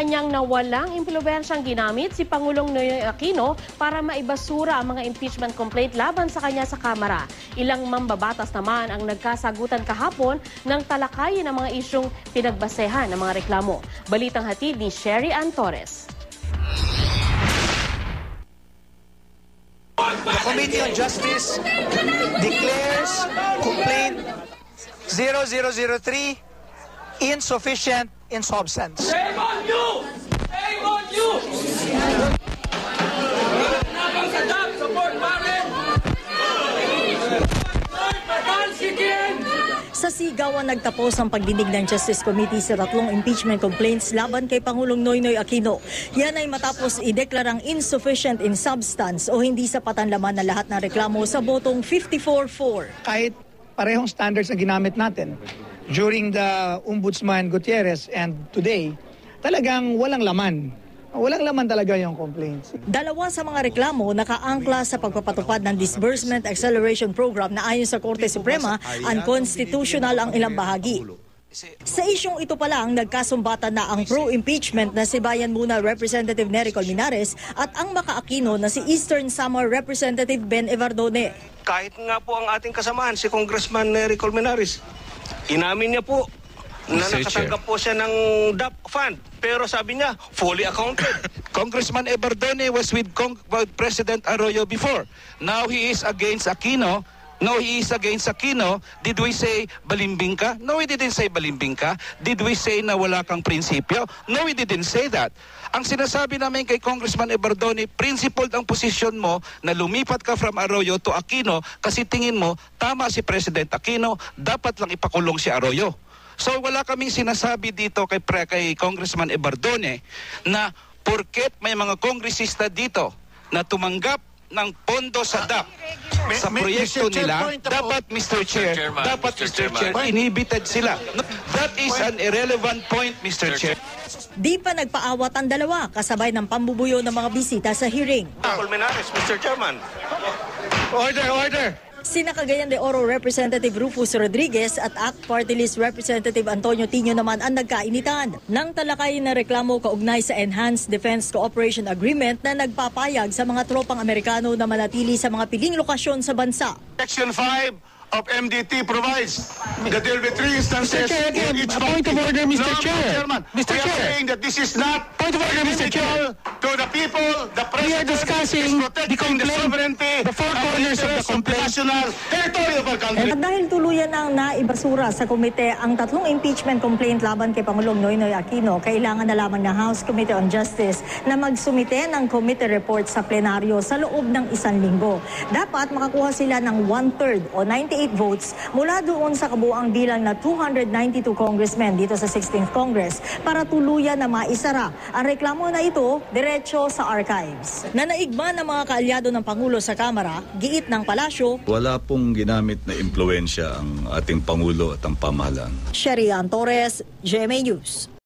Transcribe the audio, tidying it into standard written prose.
kanyang nawalang impluwensyang ginamit si Pangulong Noynoy Aquino para maibasura ang mga impeachment complaint laban sa kanya sa Kamara. Ilang mambabatas naman ang nagkasagutan kahapon ng talakayin ng mga isyong pinagbasehan ng mga reklamo. Balitang hatid ni Sherry Ann Torres. The Committee on Justice declares complaint 0003 insufficient in substance. Shame on you! Shame on you! Nabang sadap, support parent! Sa sigawan nagtapos ang pagdinig ng Justice Committee sa tatlong impeachment complaints laban kay Pangulong Noynoy Aquino. Yan ay matapos ideklarang insufficient in substance o hindi sapat ang laman na lahat ng reklamo sa botong 54-4. Kahit parehong standards na ginamit natin during the Ombudsman Gutierrez and today, talagang walang laman. Walang laman talaga yung complaints. Dalawa sa mga reklamo nakaangkla sa pagpapatupad ng Disbursement Acceleration Program na ayon sa Korte Suprema, unconstitutional ang ilang bahagi. Sa isyong ito pala ang nagkasumbatan na ang pro-impeachment na si Bayan Muna Representative Nery Colmenares at ang maka-Aquino na si Eastern Samar Representative Ben Evardone. Kahit nga po ang ating kasamahan, si Congressman Nery Colmenares, inamin niya po na nakatanggap po siya ng DAP fund. Pero sabi niya, fully accounted. Congressman Evardone was with President Arroyo before. Now he is against Aquino. No, he is against Aquino. Did we say balimbing ka? No, we didn't say balimbing ka. Did we say na wala kang prinsipyo? No, we didn't say that. Ang sinasabi namin kay Congressman Evardone, principled ang posisyon mo na lumipat ka from Arroyo to Aquino kasi tingin mo, tama si President Aquino, dapat lang ipakulong si Arroyo. So wala kaming sinasabi dito kay Congressman Evardone na porket may mga kongresista dito na tumanggap ng pondo sa DAP sa proyekto nila, dapat Mr. Chair, inhibited sila. That is an irrelevant point, Mr. Chair. Di pa nagpaawat ang dalawa kasabay ng pambubuyo ng mga bisita sa hearing. Colmenares, Mr. Chairman. Order! Sina Cagayan de Oro Representative Rufus Rodriguez at ACT Party List Representative Antonio Tino naman ang nagkainitan. Nang talakayin na reklamo kaugnay sa Enhanced Defense Cooperation Agreement na nagpapayag sa mga tropang Amerikano na manatili sa mga piling lokasyon sa bansa. Section 5 of MDT provides that there will be 3 instances in each point of order, Mr. Chair. Chairman. Mr. We are Chair. saying that this is not Point of order, Mr. Chair. to the people, the We are president discussing is protecting the sovereignty, the four corners of the complaint. national territory of our country. At dahil tuluyan ng naibasura sa komite ang tatlong impeachment complaint laban kay Pangulong Noynoy Aquino, kailangan na lamang ng House Committee on Justice na magsumite ng committee report sa plenaryo sa loob ng 1 linggo. Dapat makakuha sila ng 1/3 o 98 votes mula doon sa kabuuang bilang na 292 congressmen dito sa 16th Congress para tuluyan na maisara ang reklamo na ito diretso sa archives. Nanaigma ng mga kaalyado ng Pangulo sa Kamara, giit ng palasyo, wala pong ginamit na impluwensya ang ating Pangulo at ang pamahalaan. Sherry Ann Torres, GMA News.